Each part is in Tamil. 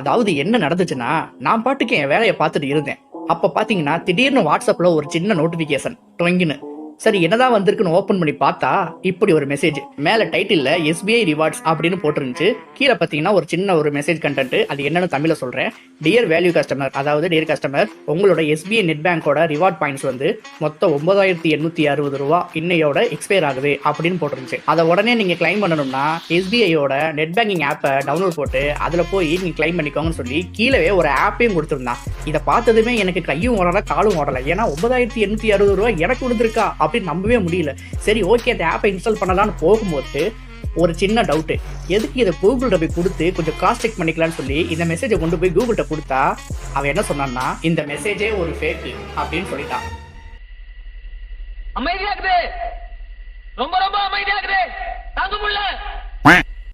அதாவது என்ன நடந்துச்சுன்னா, நான் பாட்டுக்கு என் வேலைய பார்த்துட்டு இருந்தேன். அப்ப பார்த்தீங்கன்னா, திடீர்னு WhatsAppல ஒரு சின்ன நோட்டிஃபிகேஷன் டொய்ங்குன்னு. சரி என்னதான் வந்திருக்குன்னு ஓப்பன் பண்ணி பார்த்தா, இப்படி ஒரு மெசேஜ். மேல டைட்டில்ல SBI ரிவார்ட்ஸ் அப்படின்னு போட்டிருந்துச்சு. கீழ பார்த்தீங்கன்னா, ஒரு சின்ன ஒரு மெசேஜ் கன்டென்ட். அது என்னன்னு தமிழ்ல சொல்றேன். டியர் வேல்யூ கஸ்டமர், அதாவது டியர் கஸ்டமர், உங்களோட SBI நெட் பேங்கோட ரிவார்ட் பாயிண்ட்ஸ் வந்து மொத்தம் ரூ. 9860 இன்னையோட எக்ஸ்பயர் ஆகுது அப்படின்னு போட்டிருந்துச்சு. அதை உடனே நீங்க கிளைம் பண்ணணும்னா SBIயோட நெட் பேங்கிங் ஆப்பை டவுன்லோட் போட்டு அதுல போய் நீங்க கிளைம் பண்ணிக்கோங்கன்னு சொல்லி கீழவே ஒரு ஆப்பையும் கொடுத்துருந்தான். இதை பார்த்ததுமே எனக்கு கையும் ஓடல காலும் ஓடல. ஏன்னா ரூ. 9860 எனக்கு விழுந்திருக்கா அப்படின்னு நம்பவே முடியல. சரி ஓகே, அந்த ஆப்பை இன்ஸ்டால் பண்ணலாம்னு போகும்போது ஒரு சின்ன டவுட். எதுக்கு இதை கூகுள்கிட்ட போய் கொடுத்து கொஞ்சம் கிராஸ் செக் பண்ணிக்கலாம்னு சொல்லி இந்த மெசேஜை கொண்டு போய் கூகுள்கிட்ட கொடுத்தா அவன் என்ன சொன்னான்னா, இந்த மெசேஜே ஒரு ஃபேக் அப்படின்னு சொல்லிட்டான். அமைதியாகுது, ரொம்ப ரொம்ப அமைதியாகுது, தாங்க முடியல.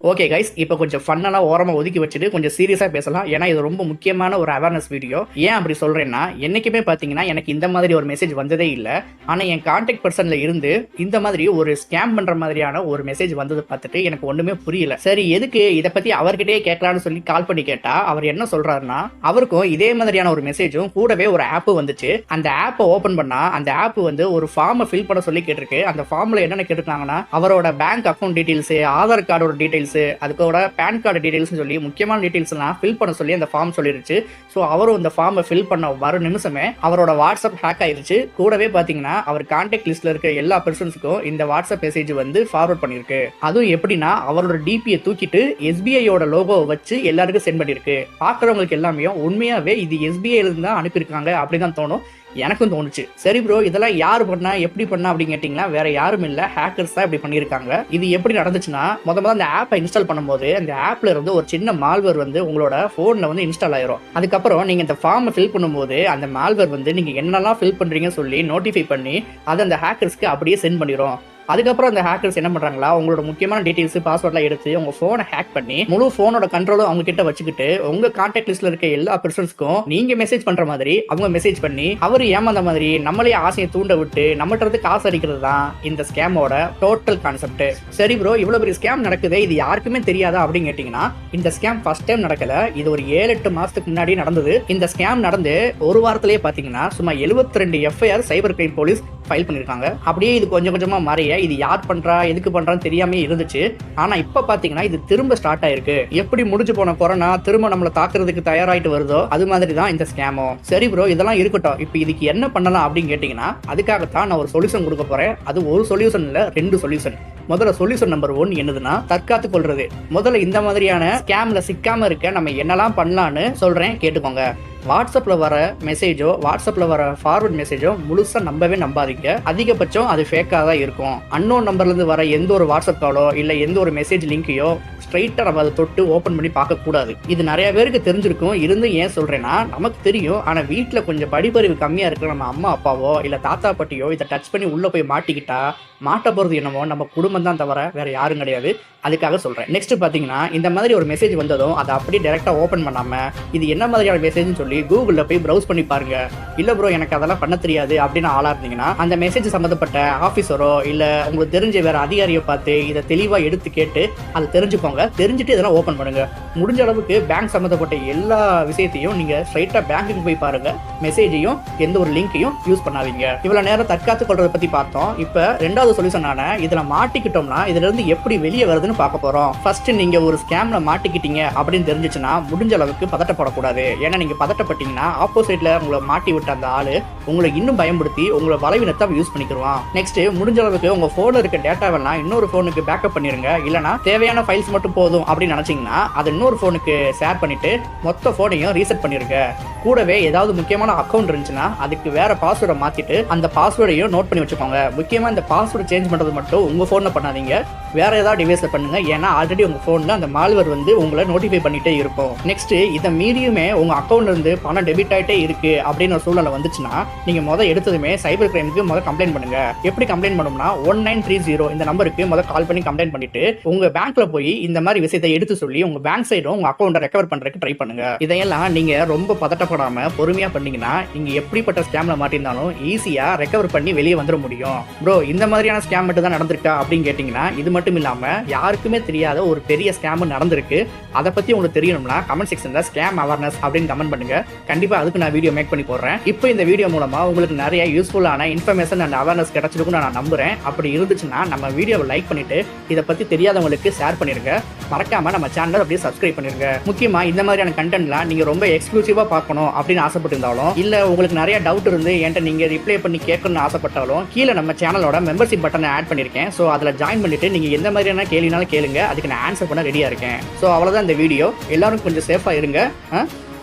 ஓகே கைஸ், இப்போ கொஞ்சம் ஃபன்னெல்லாம் ஓரமாக ஒதுக்கி வச்சுட்டு கொஞ்சம் சீரியஸாக பேசலாம். ஏன்னா இது ரொம்ப முக்கியமான ஒரு அவேர்னஸ் வீடியோ. ஏன் அப்படி சொல்கிறேன்னா, என்றைக்குமே பார்த்தீங்கன்னா எனக்கு இந்த மாதிரி ஒரு மெசேஜ் வந்ததே இல்லை. ஆனால் என் கான்டாக்ட் பர்சனில் இருந்து இந்த மாதிரி ஒரு ஸ்கேம் பண்ணுற மாதிரியான ஒரு மெசேஜ் வந்தது பார்த்துட்டு எனக்கு ஒன்றுமே புரியல. சரி எதுக்கு இதை பற்றி அவர்கிட்டயே கேட்கலான்னு சொல்லி கால் பண்ணி கேட்டால் அவர் என்ன சொல்கிறாருன்னா, அவருக்கும் இதே மாதிரியான ஒரு மெசேஜும் கூடவே ஒரு ஆப்பு வந்துச்சு. அந்த ஆப்பை ஓப்பன் பண்ணால் அந்த ஆப் வந்து ஒரு ஃபார்மை ஃபில் பண்ண சொல்லி கேட்டிருக்கு. அந்த ஃபார்மில் என்னென்ன கேட்டிருக்காங்கன்னா, அவரோட பேங்க் அக்கௌண்ட் டீட்டெயில்ஸு, ஆதார் கார்டோட டீட்டெயில்ஸ், அதுக்கோட பேன் கார்டு டீடைல்ஸ் சொல்லி முக்கியமான டீடைல்ஸ்லாம் ஃபில் பண்ண சொல்லி அந்த ஃபார்ம் சொல்லிருச்சு. ஸோ அவரும் இந்த ஃபார்மை ஃபில் பண்ண வர நிமிஷமே அவரோட வாட்ஸ்அப் ஹேக் ஆயிருச்சு. கூடவே பார்த்தீங்கன்னா அவர் கான்டாக்ட் லிஸ்ட்ல இருக்க எல்லா பர்சன்ஸுக்கும் இந்த வாட்ஸ்அப் மெசேஜ் வந்து ஃபார்வர்ட் பண்ணிருக்கு. அதுவும் எப்படின்னா, அவரோட டிபியை தூக்கிட்டு SBIயோட லோகோவை வச்சு எல்லாருக்கும் சென்ட் பண்ணிருக்கு. பார்க்குறவங்களுக்கு எல்லாமே உண்மையாவே இது SBIல இருந்து தான் அனுப்பியிருக்காங்க அப்படிதான் தோணும். எனக்கும் தோணுச்சு. சரி ப்ரோ, இதெல்லாம் யார் பண்ணா எப்படி பண்ணா அப்படின்னு கேட்டிங்கன்னா, வேற யாரும் இல்லை, ஹேக்கர்ஸ் தான் இப்படி பண்ணியிருக்காங்க. இது எப்படி நடந்துச்சுன்னா, முதல்ல அந்த ஆப்பை இன்ஸ்டால் பண்ணும்போது அந்த ஆப்ல இருந்து ஒரு சின்ன மால்வேர் வந்து உங்களோட ஃபோனில் வந்து இன்ஸ்டால் ஆயிரும். அதுக்கப்புறம் நீங்கள் இந்த ஃபார்மை ஃபில் பண்ணும்போது அந்த மால்வேர் வந்து நீங்கள் என்னெல்லாம் ஃபில் பண்ணுறீங்கன்னு சொல்லி நோட்டிஃபை பண்ணி அதை அந்த ஹேக்கர்ஸ்க்கு அப்படியே சென்ட் பண்ணிடும். அதுக்கப்புறம் அந்த ஹேக்கர்ஸ் என்ன பண்றாங்களா, உங்களோட முக்கியமான டீடைல்ஸ் பாஸ்வேர்ட்லாம் எடுத்து உங்க போனை ஹேக் பண்ணி முழு போனோட கண்ட்ரோலும் அவங்க கிட்ட வச்சுக்கிட்டு உங்க கான்டாக்ட் லிஸ்ட்ல இருக்க எல்லா பர்சன்ஸ்க்கும் நீங்க மெசேஜ் பண்ற மாதிரி அவங்க மெசேஜ் பண்ணி அவர் ஏமாந்த மாதிரி நம்மளே ஆசையை தூண்ட விட்டு நம்மகிட்ட இருந்து காசு அடிக்கிறது தான் இந்த ஸ்கேமோட டோட்டல் கான்செப்ட். சரி ப்ரோ, இவ்வளவு பெரிய ஸ்கேம் நடக்குது, இது யாருக்குமே தெரியாதா அப்படின்னு கேட்டீங்கன்னா, இந்த ஸ்கேம் ஃபர்ஸ்ட் டைம் நடக்கல. இது ஒரு 7-8 மாசத்துக்கு முன்னாடி நடந்தது. இந்த ஸ்கேம் நடந்து ஒரு வாரத்திலேயே பாத்தீங்கன்னா சும்மா 72 FIR cyber crime police file பண்ணிருக்காங்க. அப்படியே இது கொஞ்சம் கொஞ்சமா மாறிய இது யார் பண்றா எதுக்கு பண்றான்னு தெரியாம இருந்துச்சு. ஆனா இப்ப பாத்தீங்கன்னா இது திரும்ப ஸ்டார்ட் ஆயிருக்கு. எப்படி முடிஞ்சு போன கொரோனா திரும்ப நம்மளை தாக்குறதுக்கு தயாராயிட்டு வருதோ அது மாதிரி தான் இந்த ஸ்கேமோ. சரி ப்ரோ, இதெல்லாம் இருக்கட்டும், இப்போ இதுக்கு என்ன பண்ணலாம் அப்படின்னு கேட்டீங்கன்னா, அதுக்காகத்தான் நான் ஒரு சொல்யூஷன் கொடுக்க போறேன். அது ஒரு சொல்யூஷன் இல்ல, 2 சொல்யூஷன். முதல்ல சொல்யூஷன் நம்பர் 1 என்னதுன்னா, தற்காத்து கொள்றது. முதல்ல இந்த மாதிரியான ஸ்கேம்ல சிக்காம இருக்க நம்ம என்னெல்லாம் பண்ணலான்னு சொல்றேன், கேட்டுக்கோங்க. வாட்ஸ்அப்ல வர மெசேஜோ வாட்ஸ்அப்ல வர ஃபார்வர்ட் மெசேஜோ முழுசா நம்பவே நம்பாதீங்க. அதிகபட்சம் அது ஃபேக்காக தான் இருக்கும். அன்னோன் நம்பர்ல இருந்து வர எந்த ஒரு வாட்ஸ்அப் காலோ இல்ல எந்த ஒரு மெசேஜ் லிங்கையோ ஸ்ட்ரைட்டா நம்ம அதை தொட்டு ஓபன் பண்ணி பார்க்க கூடாது. இது நிறைய பேருக்கு தெரிஞ்சிருக்கும். இருந்து ஏன் சொல்றேன்னா, நமக்கு தெரியும், ஆனா வீட்டுல கொஞ்சம் படிப்பறிவு கம்மியா இருக்கிற நம்ம அம்மா அப்பாவோ இல்ல தாத்தா பாட்டியோ இதை டச் பண்ணி உள்ள போய் மாட்டிக்கிட்டா மாட்ட போறது என்னமோ நம்ம குடும்பம் தான் தவிர வேற யாரும் கிடையாது. அதுக்காக சொல்றேன். நெக்ஸ்ட் பாத்தீங்கன்னா, இந்த மாதிரி ஒரு மெசேஜ் வந்ததும் அதை அப்படியே டைரக்டா ஓபன் பண்ணாம இது என்ன மாதிரியான மெசேஜ்னு சொல்லி கூகுள்ல போய் ப்ரௌஸ் பண்ணி பாருங்க. இல்ல ப்ரோ எனக்கு அதெல்லாம் பண்ண தெரியாது அப்படின்னு ஆளா இருந்தீங்கன்னா, அந்த மெசேஜ் சம்பந்தப்பட்ட ஆபீசரோ இல்ல உங்களுக்கு தெரிஞ்ச வேற அதிகாரியை பார்த்து இதை தெளிவா எடுத்து கேட்டு அதை தெரிஞ்சுக்கோங்க. தெரிஞ்சுட்டு இதெல்லாம் ஓபன் பண்ணுங்க. முடிஞ்ச அளவுக்கு பேங்க் சம்பந்தப்பட்ட எல்லா விஷயத்தையும் நீங்க ஸ்ட்ரைட்டா பேங்க்குக்கு போய் பாருங்க. மெசேஜையும் எந்த ஒரு லிங்கையும் யூஸ் பண்ணாதீங்க. இவ்வளவு நேரம் தற்காத்து கொள்றதை பத்தி பார்த்தோம். இப்ப 2வது சொல்யூஷனான இதுல மாட்டிக்கிட்டோம்னா இதுல இருந்து எப்படி வெளியே வருதுன்னு பார்க்க போறோம். ஃபர்ஸ்ட் நீங்க ஒரு ஸ்கேம்ல மாட்டிக்கிட்டீங்க அப்படின்னு தெரிஞ்சிச்சுன்னா முடிஞ்ச அளவுக்கு பதட்டப்படக்கூடாது. ஏன்னா நீங்க பதட்டப்பட்டீங்கன்னா ஆப்போசிட்ல உங்களை மாட்டி விட்ட அந்த ஆளு உங்களை இன்னும் பயன்படுத்தி உங்களை பலவீனத்தை யூஸ் பண்ணிக்குவான். நெக்ஸ்ட் முடிஞ்ச அளவுக்கு உங்க போன்ல இருக்க டேட்டாவெல்லாம் இன்னொரு போனுக்கு பேக்கப் பண்ணிருங்க. இல்லனா தேவையான ஃபைல்ஸ் மட்டும் போதும் அப்படின்னு நினைச்சீங்கன்னா அதை இன்னொரு போனுக்கு ஷேர் பண்ணிட்டு மொத்த போனையும் ரீசெட் பண்ணிருங்க. கூடவே ஏதாவது முக்கியமான அக்கௌண்ட் இருந்துச்சுன்னா அதுக்கு வேற பாஸ்வேர்டை மாத்திட்டு அந்த பாஸ்வேர்டையும் நோட் பண்ணி வச்சுக்கோங்க. முக்கியமா இந்த பாஸ்வேர்டு சேஞ்ச் பண்றது மட்டும் உங்க போன்ல பண்ணாதீங்க, வேற ஏதாவது டிவைஸ்ல பண்ணுங்க. ஏன்னா ஆல்ரெடி உங்க போன்ல அந்த மால்வேர் வந்து உங்களை நோட்டிஃபை பண்ணிட்டே இருக்கும். நெக்ஸ்ட் இதை மீறியுமே உங்க அக்கௌண்ட்ல இருந்து பணம் டெபிட் ஆயிட்டே இருக்கு அப்படின்னு ஒரு சூழ்நிலை வந்துச்சுன்னா நீங்க எடுத்ததுமே சைபர் கிரைமுக்கு கம்ப்ளைண்ட் பண்ணுங்க. எப்படி கம்ப்ளைண்ட் பண்ணணும்னா 1930 இந்த நம்பருக்கு கால் பண்ணி கம்ப்ளைண்ட் பண்ணிட்டு உங்க பேங்க்ல போய் இந்த மாதிரி விஷயத்தை எடுத்து சொல்லி உங்க பேங்க் சைடும் உங்க அக்கௌண்ட்டை ரெக்கவர் பண்றதுக்கு ட்ரை பண்ணுங்க. இதையெல்லாம் நீங்க ரொம்ப பதட்டப்படாம பொறுமையா பண்ணீங்கன்னா நீங்க எப்படிப்பட்ட ஸ்கேம்ல மாட்டிருந்தாலும் ஈஸியா ரெக்கவர் பண்ணி வெளியே வந்துட முடியும். ப்ரோ, இந்த மாதிரியான ஸ்கேம் மட்டும் தான் நடந்திருக்கா அப்படின்னு கேட்டீங்கன்னா, இது மட்டும் இல்லாம யார் யாருக்குமே தெரியாத ஒரு பெரிய ஸ்கேம் நடந்திருக்கு. அதை பத்தி உங்களுக்கு தெரியணும்னா கமெண்ட் செக்ஷன்ல ஸ்கேம் அவேர்னஸ் அப்படின்னு கமெண்ட் பண்ணுங்க. கண்டிப்பா அதுக்கு நான் வீடியோ மேக் பண்ணி போடுறேன். இப்போ இந்த வீடியோ மூலமா உங்களுக்கு நிறைய யூஸ்ஃபுல்லான இன்ஃபர்மேஷன் அண்ட் அவேர்னஸ் கிடைச்சிருக்கும்னு நான் நம்புறேன். அப்படி இருந்துச்சுன்னா நம்ம வீடியோவை லைக் பண்ணிட்டு இதை பத்தி தெரியாதவங்களுக்கு ஷேர் பண்ணிருங்க. மறக்காம நம்ம சேனலை அப்படியே சப்ஸ்கிரைப் பண்ணிருங்க. முக்கியமா இந்த மாதிரியான கண்டென்ட்லாம் நீங்க ரொம்ப எக்ஸ்க்ளூசிவா பார்க்கணும் அப்படின்னு ஆசைப்பட்டிருந்தாலும், இல்ல உங்களுக்கு நிறைய டவுட் இருந்து என்கிட்ட நீங்க ரிப்ளை பண்ணி கேட்கணும்னு ஆசைப்பட்டாலும், கீழே நம்ம சேனலோட மெம்பர்ஷிப் பட்டனை ஆட் பண்ணிருக்கேன். ஸோ அதில் ஜாயின் பண்ணிட்டு நீங்க எந்த மாதிரியான கேள்வினாலும் கேளுங்க. அதுக்கு நான் ஆன்சர் பண்ண ரெடியா இருக்கேன். ஸோ அவ்வளவுதான் இந்த வீடியோ. எல்லாரும் கொஞ்சம் சேஃபா இருங்க.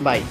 பாய்.